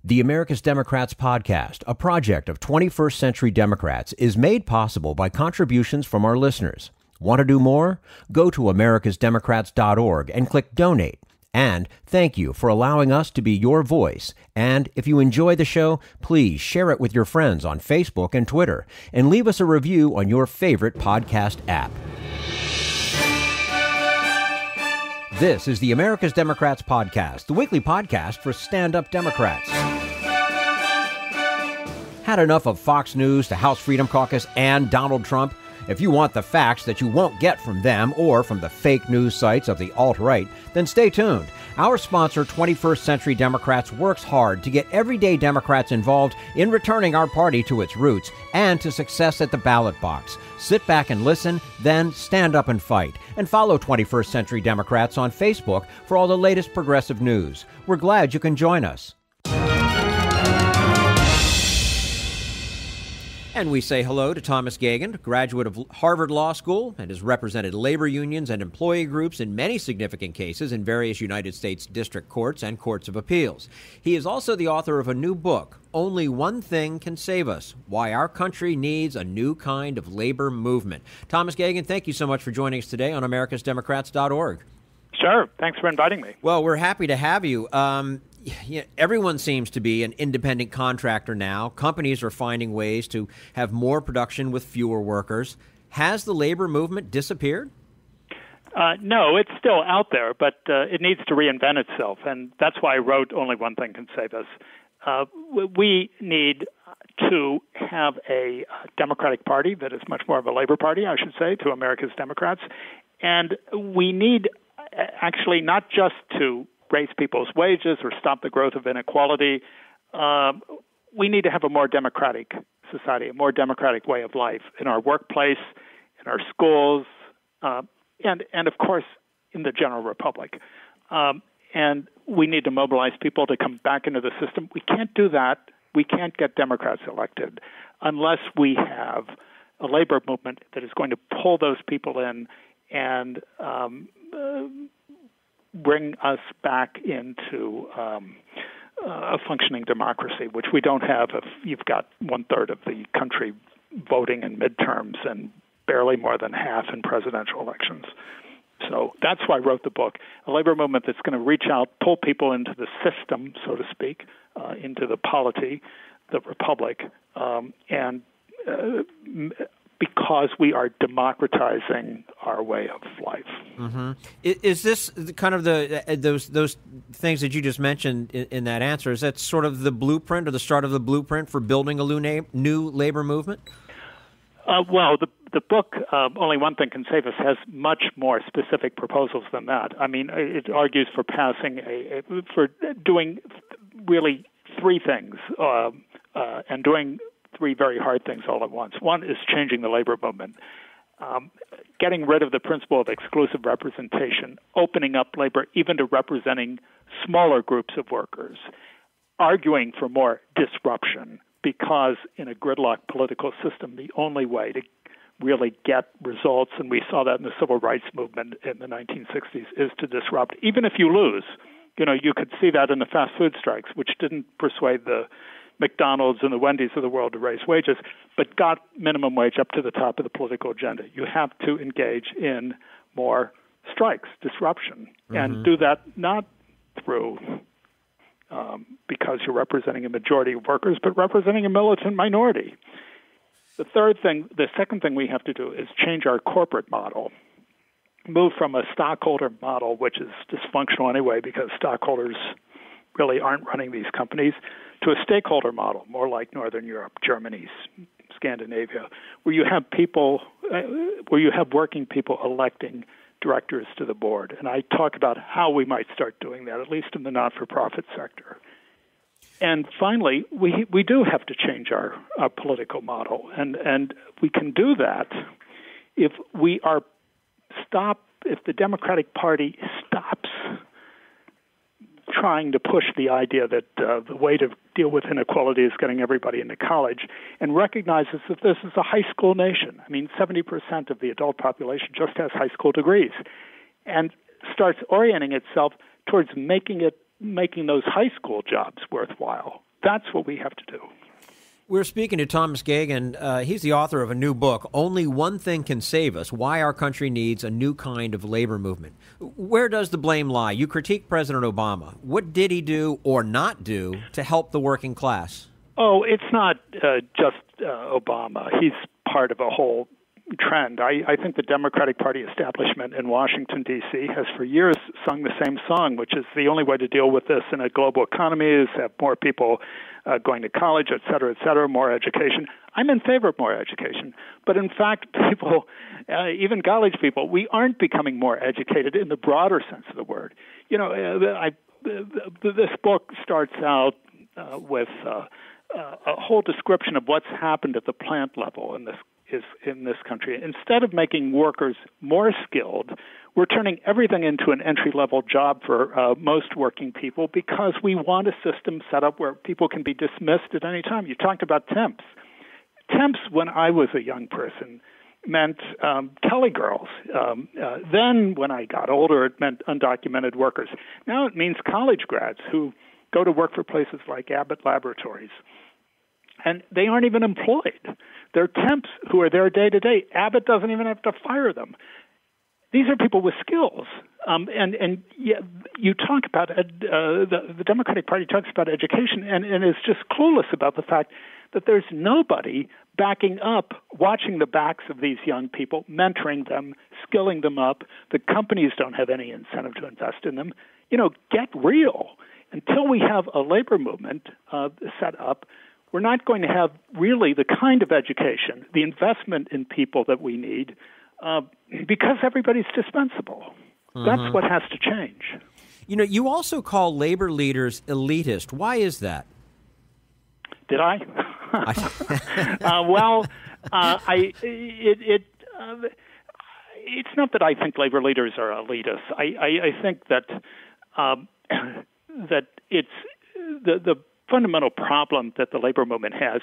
The America's Democrats podcast, a project of 21st Century Democrats, is made possible by contributions from our listeners. Want to do more? Go to americasdemocrats.org and click Donate. And thank you for allowing us to be your voice. And if you enjoy the show, please share it with your friends on Facebook and Twitter, and leave us a review on your favorite podcast app. This is the America's Democrats podcast, the weekly podcast for stand-up Democrats. Had enough of Fox News, the House Freedom Caucus, and Donald Trump? If you want the facts that you won't get from them or from the fake news sites of the alt-right, then stay tuned. Our sponsor, 21st Century Democrats, works hard to get everyday Democrats involved in returning our party to its roots and to success at the ballot box. Sit back and listen, then stand up and fight. And follow 21st Century Democrats on Facebook for all the latest progressive news. We're glad you can join us. And we say hello to Thomas Geoghegan, graduate of Harvard Law School, and has represented labor unions and employee groups in many significant cases in various United States district courts and courts of appeals. He is also the author of a new book, Only One Thing Can Save Us: Why Our Country Needs a New Kind of Labor Movement. Thomas Geoghegan, thank you so much for joining us today on americasdemocrats.org. Sure. Thanks for inviting me. Well, we're happy to have you. Everyone seems to be an independent contractor now. Companies are finding ways to have more production with fewer workers. Has the labor movement disappeared? No, it's still out there, but it needs to reinvent itself, and that's why I wrote Only One Thing Can Save Us. We need to have a Democratic Party that is much more of a labor party, I should say, to America's Democrats. And we need actually not just to raise people's wages or stop the growth of inequality. We need to have a more democratic society, a more democratic way of life in our workplace, in our schools, and of course, in the general republic. And we need to mobilize people to come back into the system. We can't do that. We can't get Democrats elected unless we have a labor movement that is going to pull those people in and bring us back into a functioning democracy, which we don't have if you've got one-third of the country voting in midterms and barely more than half in presidential elections. So that's why I wrote the book, a labor movement that's going to reach out, pull people into the system, so to speak, into the polity, the republic, and because we are democratizing our way of life. Mm-hmm. Is this kind of those things that you just mentioned in that answer? Is that sort of the blueprint or the start of the blueprint for building a new labor movement? Well, the book, Only One Thing Can Save Us, has much more specific proposals than that. I mean, it argues for for doing really three things and doing three very hard things all at once. One is changing the labor movement, getting rid of the principle of exclusive representation, opening up labor even to representing smaller groups of workers, arguing for more disruption, because in a gridlock political system, the only way to really get results, and we saw that in the civil rights movement in the 1960s, is to disrupt. Even if you lose, you could see that in the fast food strikes, which didn't persuade the McDonald's and the Wendy's of the world to raise wages, but got minimum wage up to the top of the political agenda. You have to engage in more strikes, disruption, and do that not through because you're representing a majority of workers, but representing a militant minority. The second thing we have to do is change our corporate model, move from a stockholder model, which is dysfunctional anyway because stockholders really aren't running these companies, to a stakeholder model, more like Northern Europe, Germany, Scandinavia, where you have working people electing directors to the board. And I talk about how we might start doing that, at least in the not-for-profit sector. And finally, we do have to change our political model, and we can do that if if the Democratic Party stops trying to push the idea that the way to deal with inequality is getting everybody into college, and recognizes that this is a high school nation. I mean, 70% of the adult population just has high school degrees, and starts orienting itself towards making those high school jobs worthwhile, That's what we have to do. We're speaking to Tom Geoghegan. He's the author of a new book, Only One Thing Can Save Us, Why Our Country Needs a New Kind of Labor Movement. Where does the blame lie? You critique President Obama. What did he do or not do to help the working class? Oh, it's not just Obama. He's part of a whole trend. I think the Democratic Party establishment in Washington, D.C. has for years sung the same song, which is the only way to deal with this in a global economy is have more people going to college, et cetera, more education. I'm in favor of more education. But in fact, people, even college people, we aren't becoming more educated in the broader sense of the word. You know, this book starts out with a whole description of what's happened at the plant level in this country. Instead of making workers more skilled, we're turning everything into an entry-level job for most working people because we want a system set up where people can be dismissed at any time. You talked about temps. Temps, when I was a young person, meant Kelly girls. Then, when I got older, it meant undocumented workers. Now it means college grads who go to work for places like Abbott Laboratories. And they aren't even employed. They're temps who are there day to day. Abbott doesn't even have to fire them. These are people with skills. And yeah, you talk about the Democratic Party talks about education and is just clueless about the fact that there's nobody backing up, watching the backs of these young people, mentoring them, skilling them up. The companies don't have any incentive to invest in them. You know, get real. Until we have a labor movement set up, we're not going to have really the kind of education, the investment in people that we need, because everybody's dispensable. Mm-hmm. That's what has to change. You know, you also call labor leaders elitist. Why is that? Did I? It's not that I think labor leaders are elitists. I think that that it's the fundamental problem that the labor movement has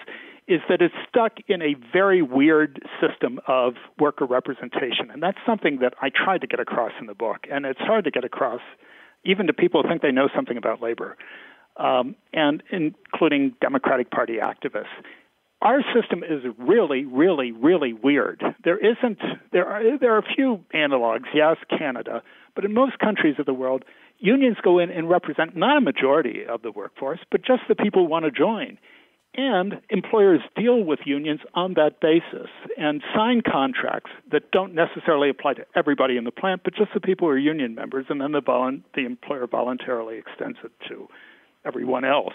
is that it's stuck in a very weird system of worker representation. And that's something that I tried to get across in the book. And it's hard to get across even to people who think they know something about labor, and including Democratic Party activists. Our system is really, really, really weird. There are a few analogs, yes, Canada, but in most countries of the world, unions go in and represent not a majority of the workforce, but just the people who want to join. And employers deal with unions on that basis and sign contracts that don't necessarily apply to everybody in the plant, but just the people who are union members, and then the employer voluntarily extends it to everyone else.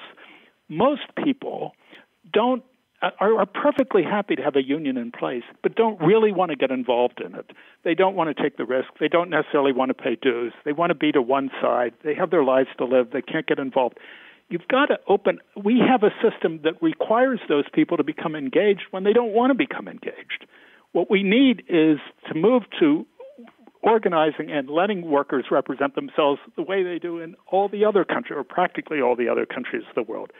Most people are perfectly happy to have a union in place, but don't really want to get involved in it. They don't want to take the risk. They don't necessarily want to pay dues. They want to be to one side. They have their lives to live. They can't get involved. You've got to we have a system that requires those people to become engaged when they don't want to become engaged. What we need is to move to organizing and letting workers represent themselves the way they do in all the other countries, or practically all the other countries of the world.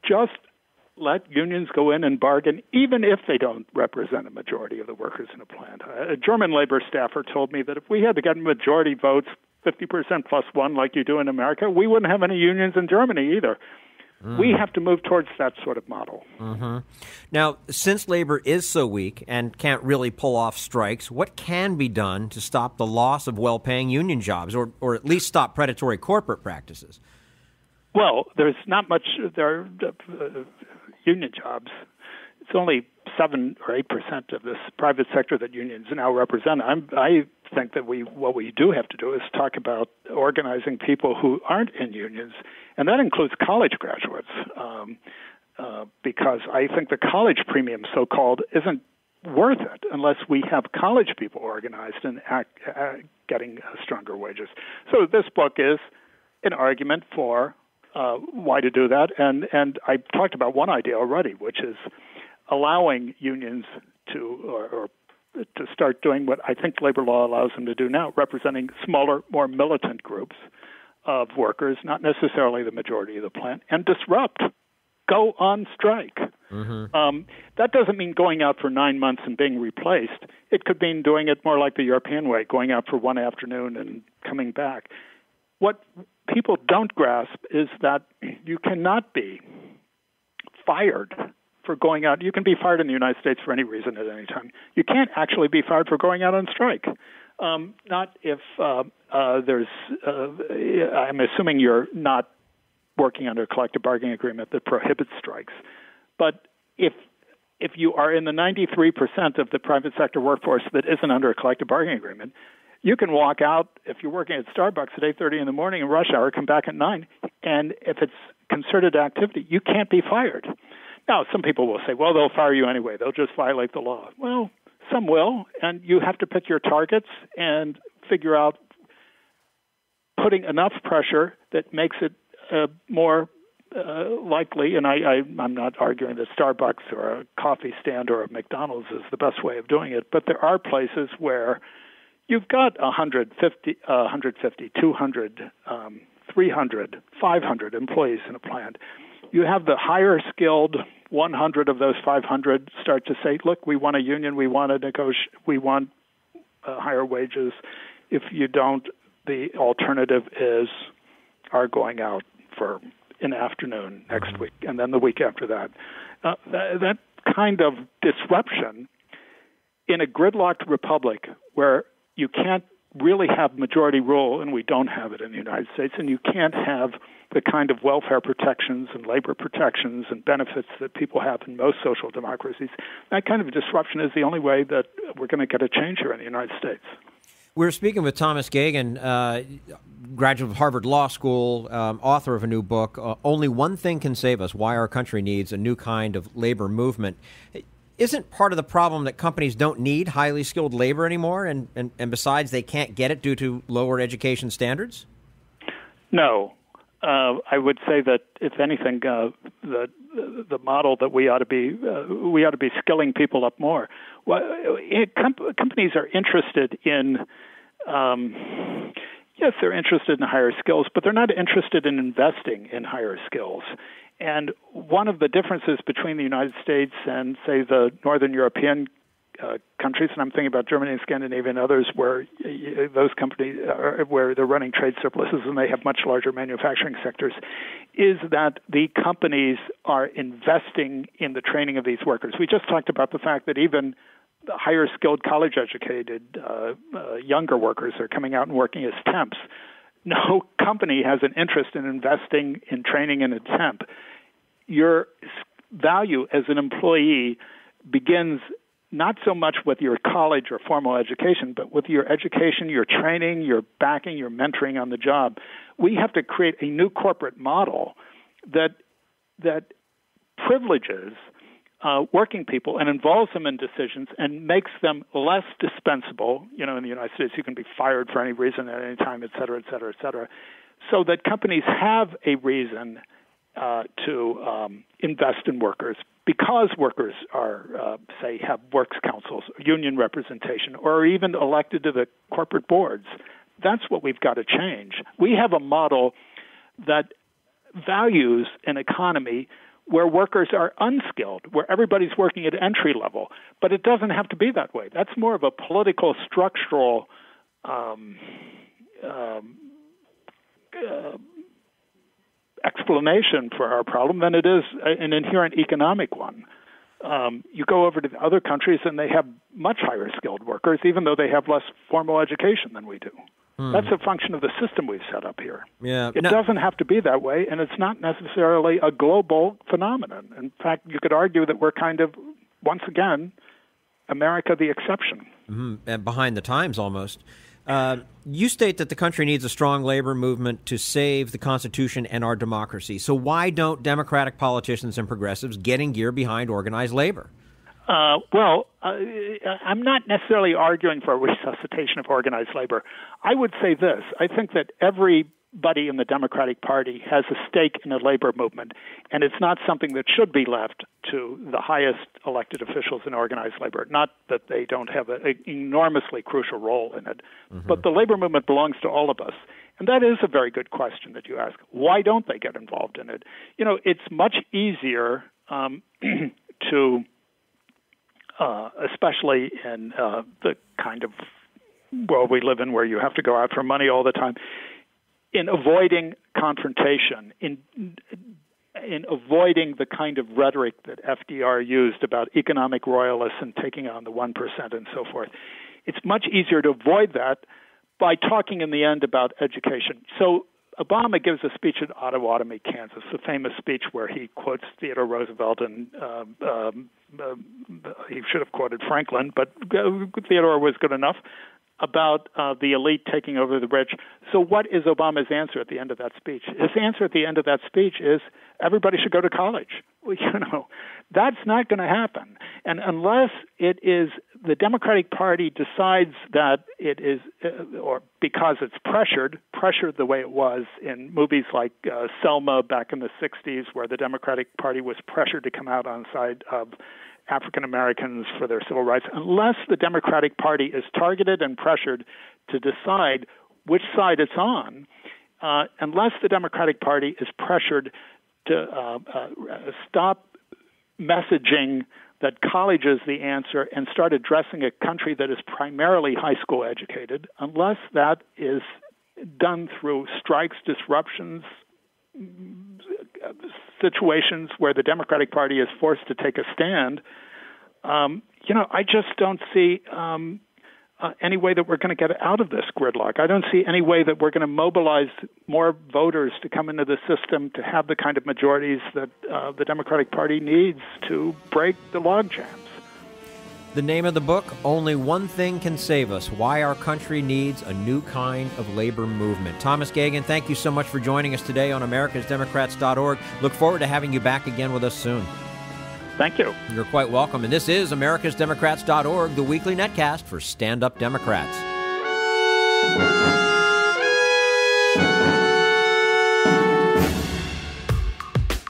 Just let unions go in and bargain, even if they don't represent a majority of the workers in a plant. A German labor staffer told me that if we had to get majority votes, 50% plus one, like you do in America, we wouldn't have any unions in Germany either. We have to move towards that sort of model. Mm-hmm. Now, since labor is so weak and can't really pull off strikes, what can be done to stop the loss of well-paying union jobs, or at least stop predatory corporate practices? Well, there's not much. There are union jobs. It's only 7 or 8% of this private sector that unions now represent. I think that what we do have to do is talk about organizing people who aren't in unions, and that includes college graduates, because I think the college premium, so-called, isn't worth it unless we have college people organized and getting stronger wages. So this book is an argument for why to do that, and I talked about one idea already, which is allowing unions to start doing what I think labor law allows them to do now, representing smaller, more militant groups of workers, not necessarily the majority of the plant, and disrupt, go on strike. Mm-hmm. That doesn't mean going out for 9 months and being replaced. It could mean doing it more like the European way, going out for one afternoon and coming back. What people don't grasp is that you cannot be fired for going out. You can be fired in the United States for any reason at any time. You can't actually be fired for going out on strike. Not if there's, I'm assuming you're not working under a collective bargaining agreement that prohibits strikes. But if you are in the 93% of the private sector workforce that isn't under a collective bargaining agreement, you can walk out if you're working at Starbucks at 8:30 in the morning in rush hour, come back at 9, and if it's concerted activity, you can't be fired. Now, some people will say, well, they'll fire you anyway. They'll just violate the law. Well, some will, and you have to pick your targets and figure out putting enough pressure that makes it more likely, and I'm not arguing that Starbucks or a coffee stand or a McDonald's is the best way of doing it, but there are places where you've got 150, 200, 300, 500 employees in a plant. You have the higher skilled 100 of those 500 start to say, look, we want a union, we want to negotiate, we want higher wages. If you don't, the alternative is our going out for an afternoon next week, and then the week after that. That kind of disruption in a gridlocked republic where you can't really have majority rule, and we don't have it in the United States, and you can't have the kind of welfare protections and labor protections and benefits that people have in most social democracies. That kind of disruption is the only way that we're going to get a change here in the United States. We're speaking with Thomas Geoghegan, graduate of Harvard Law School, author of a new book, Only One Thing Can Save Us, Why Our Country Needs a New Kind of Labor Movement. Isn't part of the problem that companies don't need highly skilled labor anymore, and besides, they can't get it due to lower education standards? No. I would say that, if anything, the model that we ought to be skilling people up more. Well, companies are interested in, yes, they're interested in higher skills, but they're not interested in investing in higher skills. And one of the differences between the United States and, say, the Northern European countries, and I'm thinking about Germany and Scandinavia and others, where those companies where they're running trade surpluses and they have much larger manufacturing sectors, is that the companies are investing in the training of these workers. We just talked about the fact that even the higher skilled, college-educated younger workers are coming out and working as temps. No company has an interest in investing in training in a temp. Your value as an employee begins not so much with your college or formal education, but with your education, your training, your backing, your mentoring on the job. We have to create a new corporate model that privileges working people and involves them in decisions and makes them less dispensable. You know, in the United States, you can be fired for any reason at any time, et cetera, et cetera, et cetera, so that companies have a reason to invest in workers, because workers are, say, have works councils, union representation, or are even elected to the corporate boards. That's what we've got to change. We have a model that values an economy where workers are unskilled, where everybody's working at entry level. But it doesn't have to be that way. That's more of a political, structural explanation for our problem than it is an inherent economic one. You go over to the other countries and they have much higher skilled workers, even though they have less formal education than we do. That's a function of the system we've set up here. Yeah. It doesn't have to be that way, and it's not necessarily a global phenomenon. In fact, you could argue that we're kind of, once again, America the exception. And behind the times almost. You state that the country needs a strong labor movement to save the Constitution and our democracy. So why don't Democratic politicians and progressives get in gear behind organized labor? I'm not necessarily arguing for a resuscitation of organized labor. I would say this. I think that everybody in the Democratic Party has a stake in the labor movement, and it's not something that should be left to the highest elected officials in organized labor. Not that they don't have an enormously crucial role in it, but the labor movement belongs to all of us. And that is a very good question that you ask. Why don't they get involved in it? You know, it's much easier to... especially in the kind of world we live in where you have to go out for money all the time, in avoiding confrontation, in in avoiding the kind of rhetoric that FDR used about economic royalists and taking on the 1% and so forth. It's much easier to avoid that by talking in the end about education. So Obama gives a speech at Ottawatomie, Kansas, the famous speech where he quotes Theodore Roosevelt, and he should have quoted Franklin, but Theodore was good enough, about the elite taking over the rich. So what is Obama's answer at the end of that speech? His answer at the end of that speech is everybody should go to college. Well, that's not going to happen. And unless it is the Democratic Party decides that it is, or because it's pressured the way it was in movies like Selma back in the 60s, where the Democratic Party was pressured to come out on the side of African Americans for their civil rights, unless the Democratic Party is targeted and pressured to decide which side it's on, unless the Democratic Party is pressured to stop messaging that college is the answer and start addressing a country that is primarily high school educated, unless that is done through strikes, disruptions, situations where the Democratic Party is forced to take a stand, I just don't see any way that we're going to get out of this gridlock. I don't see any way that we're going to mobilize more voters to come into the system to have the kind of majorities that the Democratic Party needs to break the logjams. The name of the book, Only One Thing Can Save Us, Why Our Country Needs a New Kind of Labor Movement. Thomas Geoghegan, thank you so much for joining us today on americasdemocrats.org. Look forward to having you back again with us soon. Thank you. You're quite welcome. And this is americasdemocrats.org, the weekly netcast for stand-up Democrats.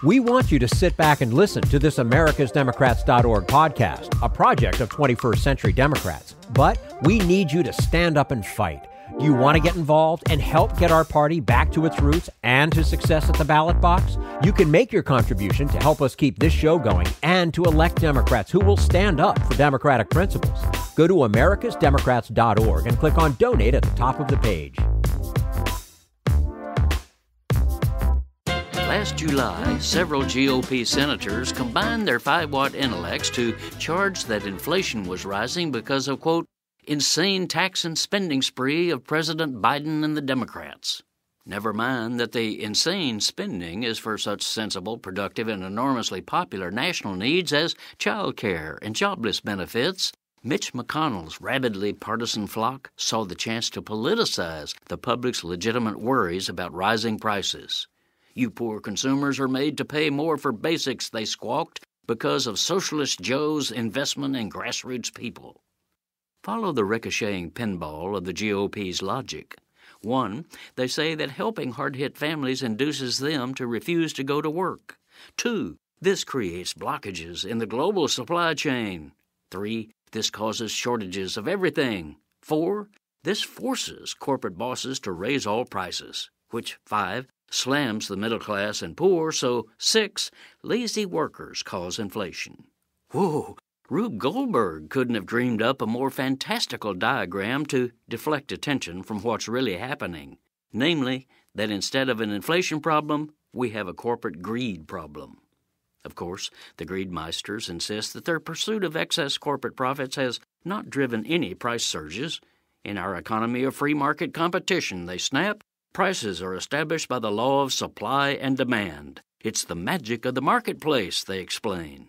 We want you to sit back and listen to this americasdemocrats.org podcast, a project of 21st Century Democrats. But we need you to stand up and fight. Do you want to get involved and help get our party back to its roots and to success at the ballot box? You can make your contribution to help us keep this show going and to elect Democrats who will stand up for democratic principles. Go to americasdemocrats.org and click on Donate at the top of the page. Last July, several GOP senators combined their 5-watt intellects to charge that inflation was rising because of, quote, insane tax and spending spree of President Biden and the Democrats. Never mind that the insane spending is for such sensible, productive, and enormously popular national needs as child care and jobless benefits. Mitch McConnell's rabidly partisan flock saw the chance to politicize the public's legitimate worries about rising prices. You poor consumers are made to pay more for basics, they squawked, because of Socialist Joe's investment in grassroots people. Follow the ricocheting pinball of the GOP's logic. 1, they say that helping hard-hit families induces them to refuse to go to work. 2, this creates blockages in the global supply chain. 3, this causes shortages of everything. 4, this forces corporate bosses to raise all prices, which 5, slams the middle class and poor, so 6, lazy workers cause inflation. Whoa, Rube Goldberg couldn't have dreamed up a more fantastical diagram to deflect attention from what's really happening, namely that instead of an inflation problem, we have a corporate greed problem. Of course, the greedmeisters insist that their pursuit of excess corporate profits has not driven any price surges. In our economy of free market competition, they snap, prices are established by the law of supply and demand. It's the magic of the marketplace, they explain.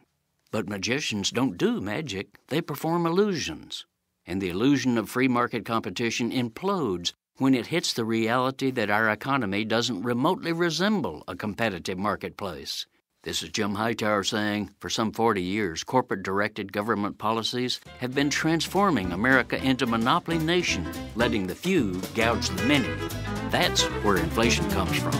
But magicians don't do magic, they perform illusions. And the illusion of free market competition implodes when it hits the reality that our economy doesn't remotely resemble a competitive marketplace. This is Jim Hightower saying, for some 40 years, corporate-directed government policies have been transforming America into a monopoly nation, letting the few gouge the many. That's where inflation comes from.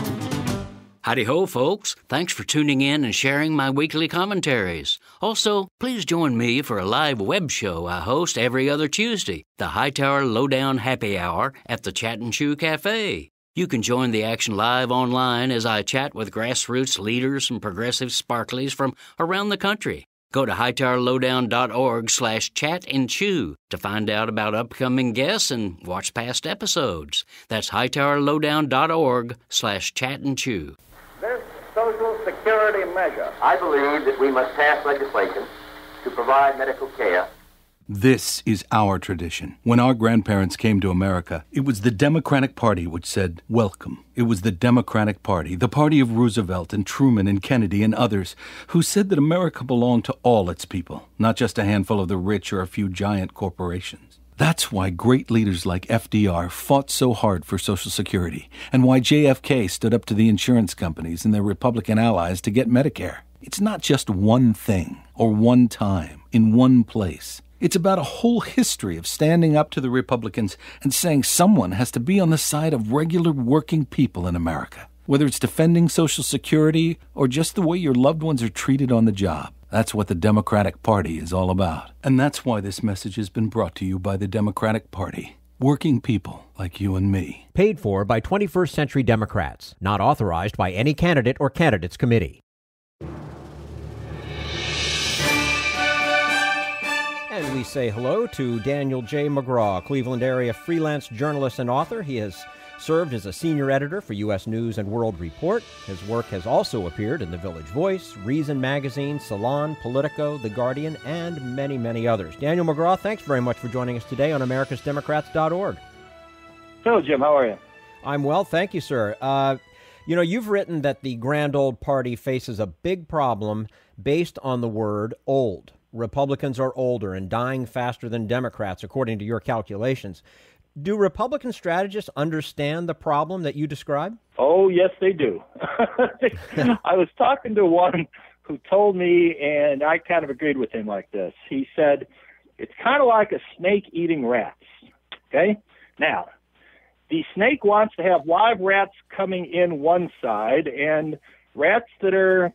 Howdy-ho, folks. Thanks for tuning in and sharing my weekly commentaries. Also, please join me for a live web show I host every other Tuesday, the Hightower Lowdown Happy Hour at the Chat and Chew Cafe. You can join the action live online as I chat with grassroots leaders and progressive sparklies from around the country. Go to hightowerlowdown.org/chat-and-chew to find out about upcoming guests and watch past episodes. That's hightowerlowdown.org/chat-and-chew. This Social Security austerity measure. I believe that we must pass legislation to provide medical care. This is our tradition. When our grandparents came to America, it was the Democratic Party which said, welcome. It was the Democratic Party, the party of Roosevelt and Truman and Kennedy and others, who said that America belonged to all its people, not just a handful of the rich or a few giant corporations. That's why great leaders like FDR fought so hard for Social Security, and why JFK stood up to the insurance companies and their Republican allies to get Medicare. It's not just one thing, or one time, in one place. It's about a whole history of standing up to the Republicans and saying someone has to be on the side of regular working people in America, whether it's defending Social Security or just the way your loved ones are treated on the job. That's what the Democratic Party is all about. And that's why this message has been brought to you by the Democratic Party. Working people like you and me. Paid for by 21st Century Democrats. Not authorized by any candidate or candidates committee. And we say hello to Daniel J. McGraw, Cleveland area freelance journalist and author. He has served as a senior editor for U.S. News and World Report. His work has also appeared in The Village Voice, Reason Magazine, Salon, Politico, The Guardian, and many, many others. Daniel McGraw, thanks very much for joining us today on americasdemocrats.org. Hello, Jim. How are you? I'm well, thank you, sir. You've written that the grand old party faces a big problem based on the word old. Republicans are older and dying faster than Democrats, according to your calculations. Do Republican strategists understand the problem that you describe? Oh, yes, they do. I was talking to one who told me, and I kind of agreed with him like this. He said, it's kind of like a snake eating rats. Okay? Now, the snake wants to have live rats coming in one side and rats that are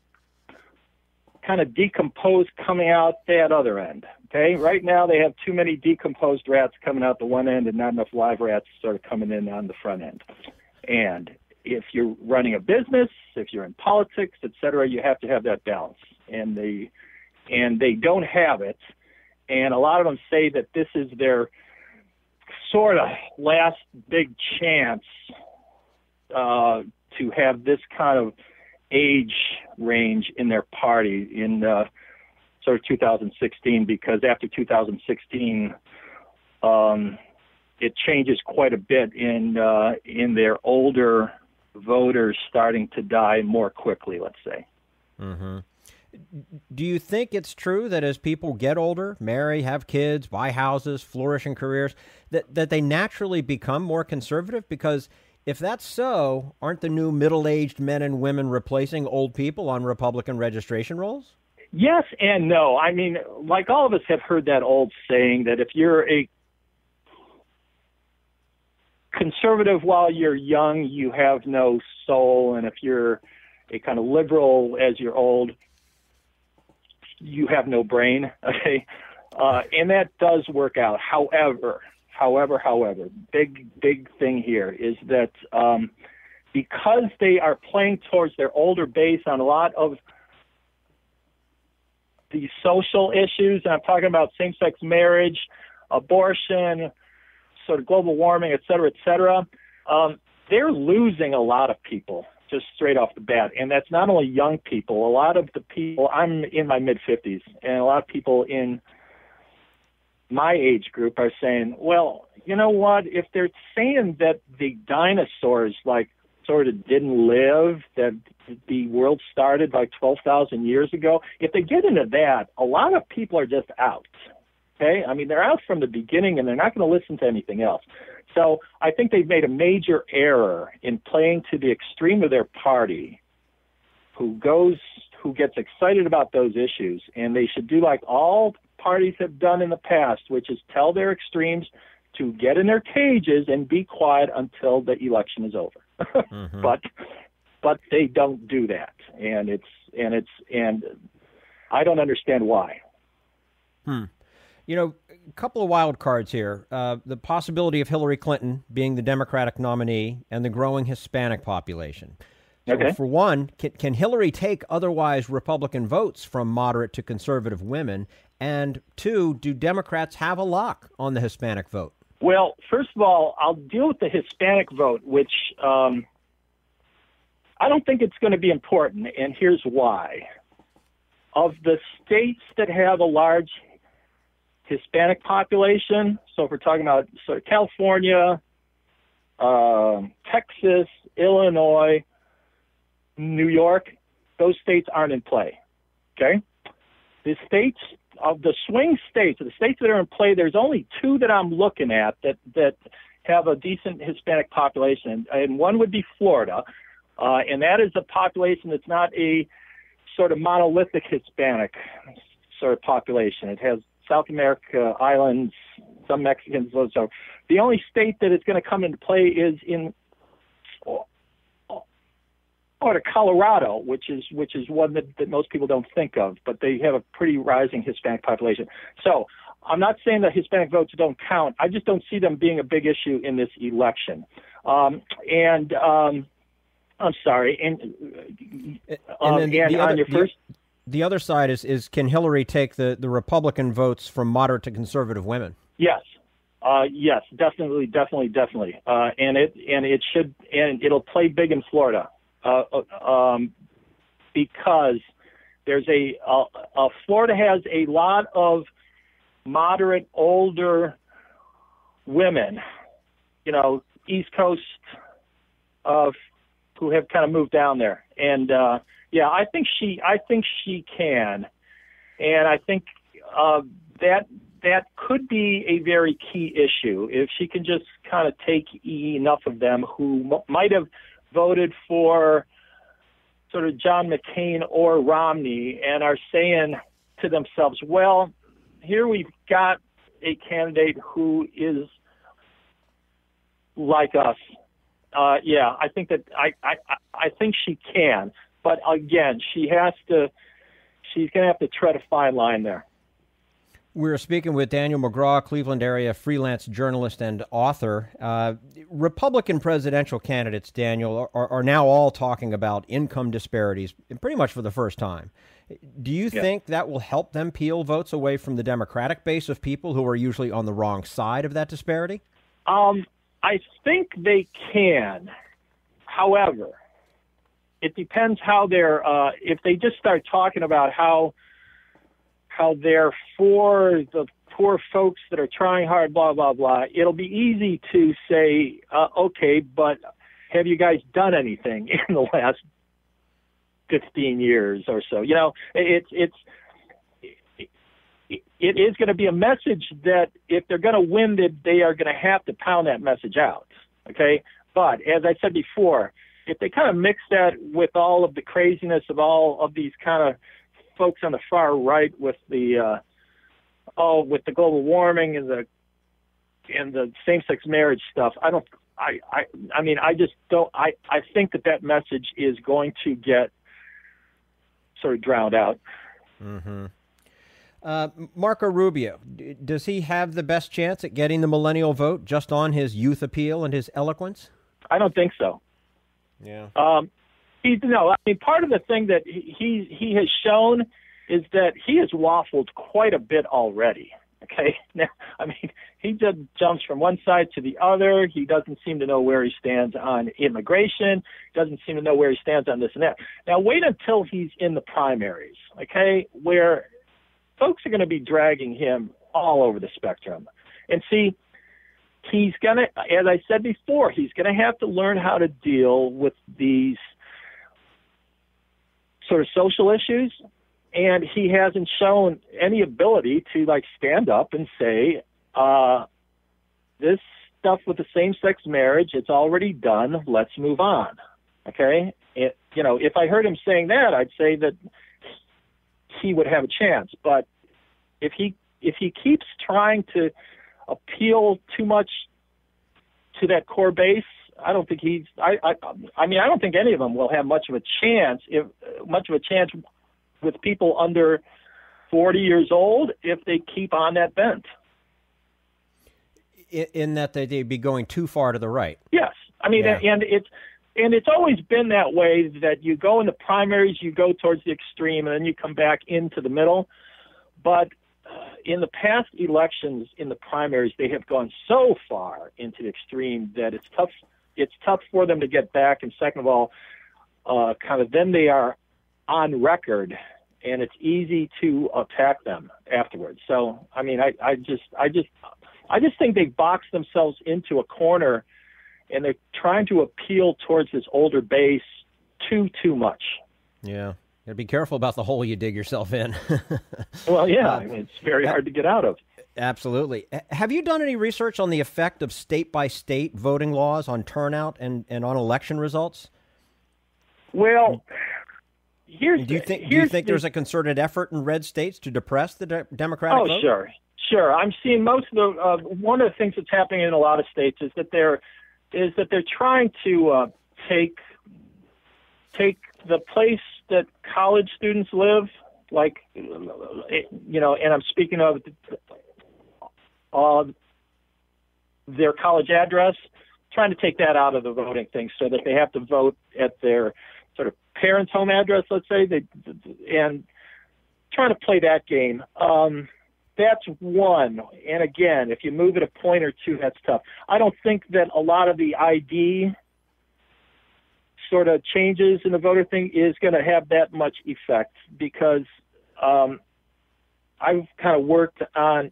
kind of decomposed coming out that other end. Okay, right now they have too many decomposed rats coming out the one end and not enough live rats sort of coming in on the front end. And if you're running a business, if you're in politics, et cetera, you have to have that balance. And they don't have it. And a lot of them say that this is their sort of last big chance to have this kind of age range in their party in sort of 2016, because after 2016, it changes quite a bit in their older voters starting to die more quickly, let's say. Mm-hmm. Do you think it's true that as people get older, marry, have kids, buy houses, flourish in careers, that they naturally become more conservative? Because if that's so, aren't the new middle-aged men and women replacing old people on Republican registration rolls? Yes and no. I mean, like all of us have heard that old saying that if you're a conservative while you're young, you have no soul, and if you're a kind of liberal as you're old, you have no brain. Okay, and that does work out. However, big thing here is that because they are playing towards their older base on a lot of the social issues, and I'm talking about same-sex marriage, abortion, sort of global warming, et cetera, they're losing a lot of people just straight off the bat. And that's not only young people. A lot of the people, I'm in my mid-50s, and a lot of people in my age group are saying, well, you know what, if they're saying that the dinosaurs sort of didn't live, that the world started like 12,000 years ago, if they get into that, a lot of people are just out. Okay? I mean, they're out from the beginning, and they're not going to listen to anything else. So I think they've made a major error in playing to the extreme of their party, who gets excited about those issues, and they should do like all parties have done in the past, which is tell their extremes to get in their cages and be quiet until the election is over. Mm-hmm. But they don't do that, and I don't understand why. You know, a couple of wild cards here. The possibility of Hillary Clinton being the Democratic nominee and the growing Hispanic population. So okay. For one, can Hillary take otherwise Republican votes from moderate to conservative women? And two, do Democrats have a lock on the Hispanic vote? Well, first of all, I'll deal with the Hispanic vote, which I don't think it's going to be important, and here's why. Of the states that have a large Hispanic population, so if we're talking about sort of California, Texas, Illinois, New York, those states aren't in play, okay? The states of the swing states, the states that are in play, there's only two that I'm looking at that have a decent Hispanic population, and one would be Florida, and that is a population that's not a sort of monolithic Hispanic sort of population. It has South America, islands, some Mexicans. So the only state that is going to come into play is in Colorado, which is one that most people don't think of, but they have a pretty rising Hispanic population. So I'm not saying that Hispanic votes don't count. I just don't see them being a big issue in this election. I'm sorry. The other side is can Hillary take the Republican votes from moderate to conservative women? Yes. Yes, definitely. And it should, and it'll play big in Florida, because there's Florida has a lot of moderate, older women, East Coast, who have kind of moved down there. And, I think she can. And I think, that could be a very key issue if she can just kind of take enough of them who might have voted for sort of John McCain or Romney and are saying to themselves, well, here we've got a candidate who is like us. I think that I think she can, but again, she's going to have to tread a fine line there. We're speaking with Daniel McGraw, Cleveland area freelance journalist and author. Republican presidential candidates, Daniel, are now all talking about income disparities pretty much for the first time. Do you think that will help them peel votes away from the Democratic base of people who are usually on the wrong side of that disparity? I think they can. However, it depends how they're if they just start talking about how they're for the poor folks that are trying hard, blah, blah, blah, it'll be easy to say, okay, but have you guys done anything in the last 15 years or so? It is going to be a message that if they're going to win, that they are going to have to pound that message out, okay? But as I said before, if they kind of mix that with all of the craziness of all of these kind of folks on the far right with the global warming and the same-sex marriage stuff, I think that message is going to get sort of drowned out. Mm-hmm. Marco Rubio, does he have the best chance at getting the millennial vote just on his youth appeal and his eloquence? I don't think so. Yeah. Part of the thing that he has shown is that he has waffled quite a bit already. Okay. Now, he just jumps from one side to the other. He doesn't seem to know where he stands on immigration. Doesn't seem to know where he stands on this and that. Now, wait until he's in the primaries, okay, where folks are going to be dragging him all over the spectrum. And see, he's going to, as I said before, he's going to have to learn how to deal with these sort of social issues. And he hasn't shown any ability to stand up and say, this stuff with the same-sex marriage, it's already done. Let's move on. Okay. If I heard him saying that, I'd say that he would have a chance. But if he keeps trying to appeal too much to that core base, I don't think I don't think any of them will have much of a chance with people under 40 years old if they keep on that bent. In that they'd be going too far to the right. Yes. And it's always been that way, that you go in the primaries, you go towards the extreme, and then you come back into the middle. But in the past elections, in the primaries, they have gone so far into the extreme that it's tough for them to get back. And second of all, then they are on record, and it's easy to attack them afterwards. So, I mean, I just think they box themselves into a corner, and they're trying to appeal towards this older base too much. Yeah. Gotta be careful about the hole you dig yourself in. Well, yeah, I mean, it's very hard to get out of. Absolutely. Have you done any research on the effect of state-by-state voting laws on turnout and on election results? Well, do you think there's a concerted effort in red states to depress the Democratic vote? Oh, sure. I'm seeing most of the one of the things that's happening in a lot of states is that they're trying to take the place that college students live, like, and I'm speaking of their college address, trying to take that out of the voting thing so that they have to vote at their sort of parents' home address, let's say, and trying to play that game. That's one. And again, if you move it a point or two, that's tough. I don't think that a lot of the ID sort of changes in the voter thing is going to have that much effect, because I've kind of worked on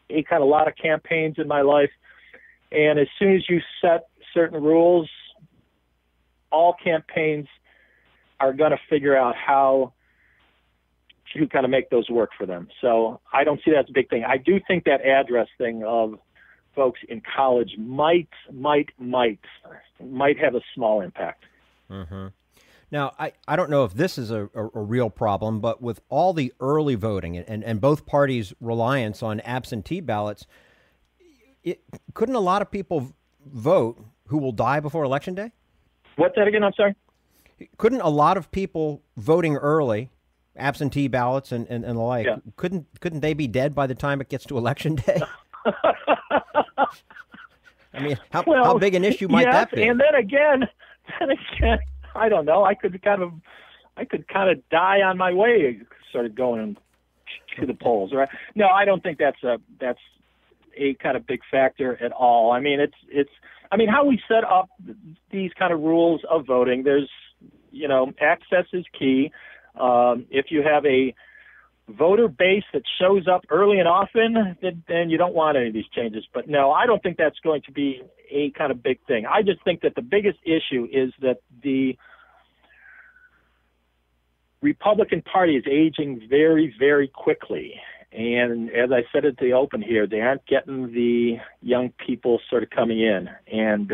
a lot of campaigns in my life, and as soon as you set certain rules, all campaigns are going to figure out how to kind of make those work for them. So I don't see that as a big thing. I do think that address thing of folks in college might have a small impact. Mm-hmm. Now, I don't know if this is a real problem, but with all the early voting and both parties' reliance on absentee ballots, couldn't a lot of people vote who will die before Election Day? What's that again? I'm sorry? Couldn't a lot of people voting early, absentee ballots and the like, yeah, couldn't they be dead by the time it gets to Election Day? I mean, how big an issue might that be? And then again, I don't know. I could kind of die on my way, sort of going to the polls, right? No, I don't think that's a kind of big factor at all. I mean, it's how we set up these kind of rules of voting. There's, access is key. If you have a voter base that shows up early and often, then you don't want any of these changes. But no, I don't think that's going to be a kind of big thing. I just think that the biggest issue is that the Republican Party is aging very, very quickly. And as I said at the open here, they aren't getting the young people sort of coming in. And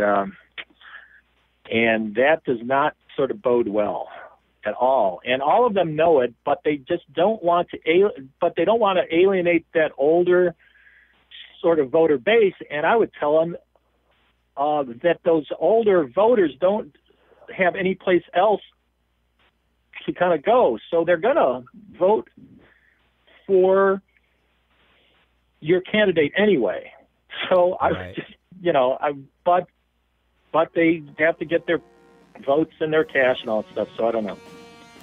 that does not sort of bode well at all. And all of them know it, but they just don't want to alienate that older sort of voter base. And I would tell them that those older voters don't have any place else to kind of go. So they're going to vote for your candidate anyway. So right. but they have to get their votes and their cash and all that stuff. So I don't know.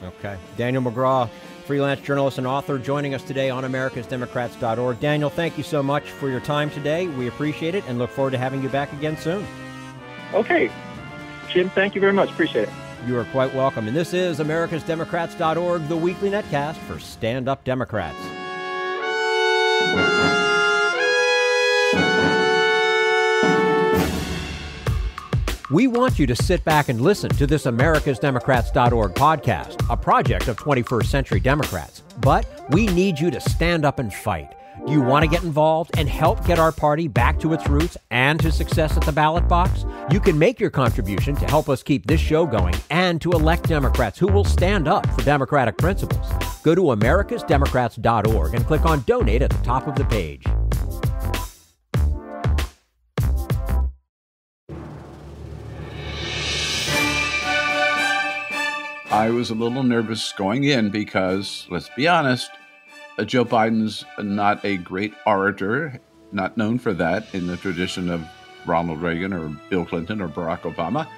Okay. Daniel McGraw, freelance journalist and author, joining us today on americasdemocrats.org. Daniel, thank you so much for your time today. We appreciate it and look forward to having you back again soon. Okay. Jim, thank you very much. Appreciate it. You are quite welcome. And this is americasdemocrats.org, the weekly netcast for Stand Up Democrats. We want you to sit back and listen to this americasdemocrats.org podcast, a project of 21st Century Democrats. But we need you to stand up and fight. Do you want to get involved and help get our party back to its roots and to success at the ballot box? You can make your contribution to help us keep this show going and to elect Democrats who will stand up for democratic principles. Go to americasdemocrats.org and click on Donate at the top of the page. I was a little nervous going in because, let's be honest, Joe Biden's not a great orator, not known for that in the tradition of Ronald Reagan or Bill Clinton or Barack Obama.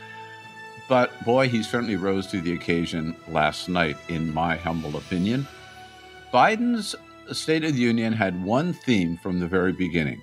But boy, he certainly rose to the occasion last night, in my humble opinion. Biden's State of the Union had one theme from the very beginning,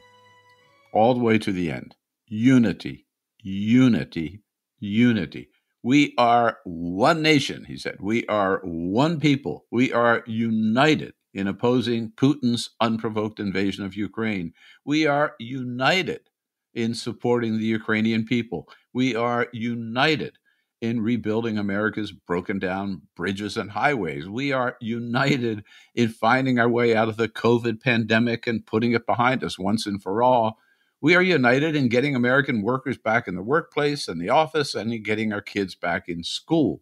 all the way to the end: unity, unity, unity. We are one nation, he said. We are one people. We are united in opposing Putin's unprovoked invasion of Ukraine. We are united in supporting the Ukrainian people. We are united in rebuilding America's broken down bridges and highways. We are united in finding our way out of the COVID pandemic and putting it behind us once and for all. We are united in getting American workers back in the workplace and the office and in getting our kids back in school.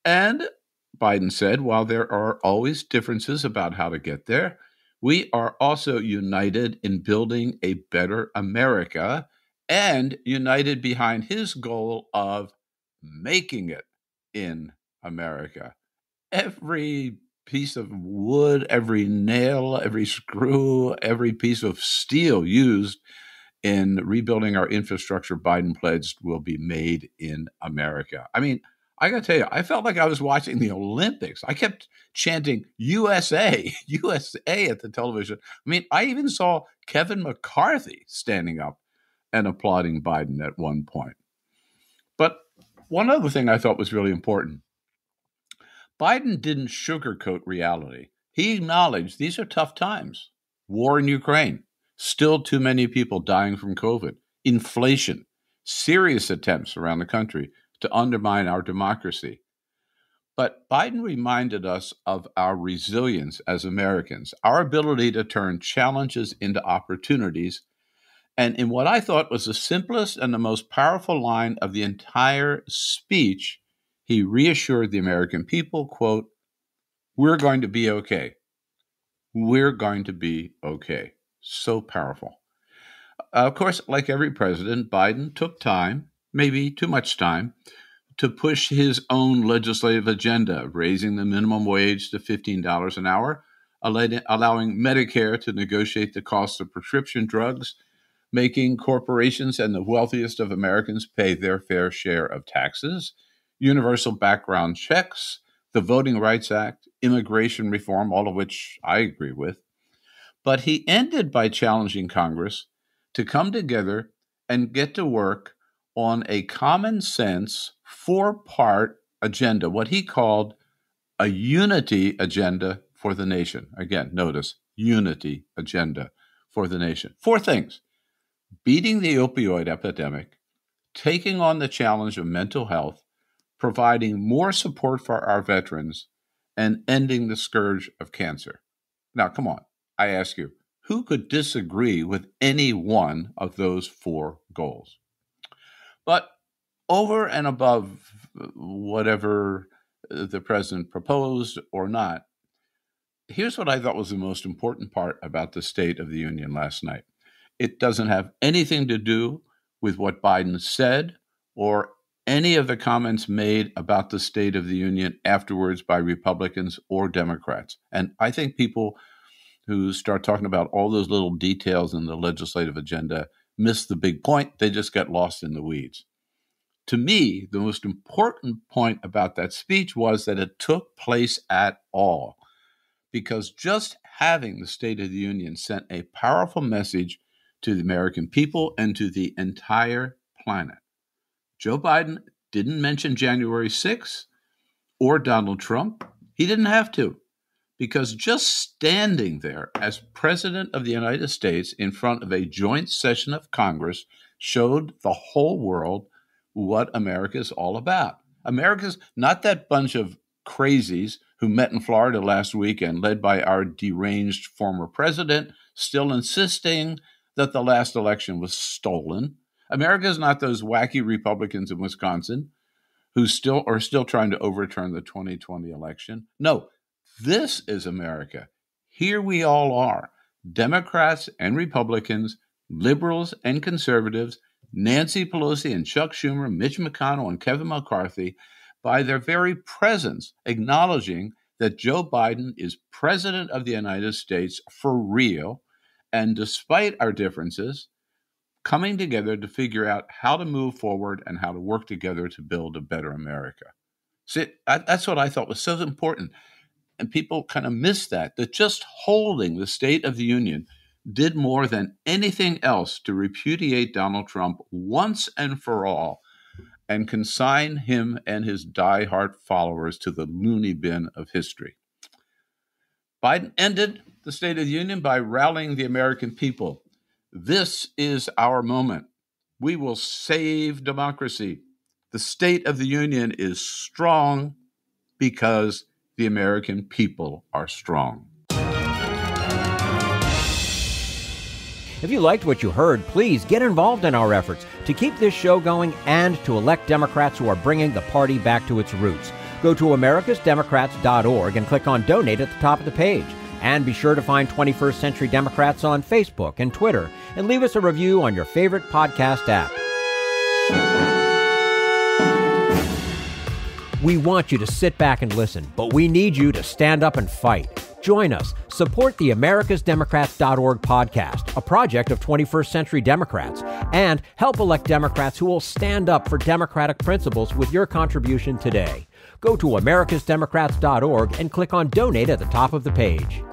And Biden said, while there are always differences about how to get there, we are also united in building a better America and united behind his goal of making it in America. Every piece of wood, every nail, every screw, every piece of steel used in rebuilding our infrastructure, Biden pledged, will be made in America. I mean, I got to tell you, I felt like I was watching the Olympics. I kept chanting USA, USA at the television. I mean, I even saw Kevin McCarthy standing up and applauding Biden at one point. But one other thing I thought was really important. Biden didn't sugarcoat reality. He acknowledged these are tough times. War in Ukraine, still too many people dying from COVID, inflation, serious attempts around the country to undermine our democracy. But Biden reminded us of our resilience as Americans, our ability to turn challenges into opportunities. And in what I thought was the simplest and the most powerful line of the entire speech, he reassured the American people, quote, "We're going to be okay. We're going to be okay." So powerful. Of course, like every president, Biden took time, maybe too much time, to push his own legislative agenda, raising the minimum wage to $15 an hour, allowing Medicare to negotiate the cost of prescription drugs, making corporations and the wealthiest of Americans pay their fair share of taxes, universal background checks, the Voting Rights Act, immigration reform, all of which I agree with. But he ended by challenging Congress to come together and get to work on a common sense, four-part agenda, what he called a unity agenda for the nation. Again, notice, unity agenda for the nation. Four things: beating the opioid epidemic, taking on the challenge of mental health, providing more support for our veterans, and ending the scourge of cancer. Now, come on, I ask you, who could disagree with any one of those four goals? But over and above whatever the president proposed or not, here's what I thought was the most important part about the State of the Union last night. It doesn't have anything to do with what Biden said or any of the comments made about the State of the Union afterwards by Republicans or Democrats. And I think people who start talking about all those little details in the legislative agenda miss the big point. They just get lost in the weeds. To me, the most important point about that speech was that it took place at all, because just having the State of the Union sent a powerful message to the American people and to the entire planet. Joe Biden didn't mention January 6th or Donald Trump. He didn't have to, because just standing there as President of the United States in front of a joint session of Congress showed the whole world what America is all about. America's not that bunch of crazies who met in Florida last weekend, led by our deranged former president, still insisting that the last election was stolen. America is not those wacky Republicans in Wisconsin who are still trying to overturn the 2020 election. No, this is America. Here we all are, Democrats and Republicans, liberals and conservatives, Nancy Pelosi and Chuck Schumer, Mitch McConnell and Kevin McCarthy, by their very presence, acknowledging that Joe Biden is president of the United States for real, and despite our differences, coming together to figure out how to move forward and how to work together to build a better America. See, that's what I thought was so important. And people kind of miss that just holding the State of the Union did more than anything else to repudiate Donald Trump once and for all. and consign him and his diehard followers to the loony bin of history. Biden ended the State of the Union by rallying the American people. This is our moment. We will save democracy. The State of the Union is strong because the American people are strong. If you liked what you heard, please get involved in our efforts to keep this show going and to elect Democrats who are bringing the party back to its roots. Go to americasdemocrats.org and click on Donate at the top of the page. And be sure to find 21st Century Democrats on Facebook and Twitter, and leave us a review on your favorite podcast app. We want you to sit back and listen, but we need you to stand up and fight. Join us. Support the americasdemocrats.org podcast, a project of 21st Century Democrats, and help elect Democrats who will stand up for democratic principles with your contribution today. Go to americasdemocrats.org and click on Donate at the top of the page.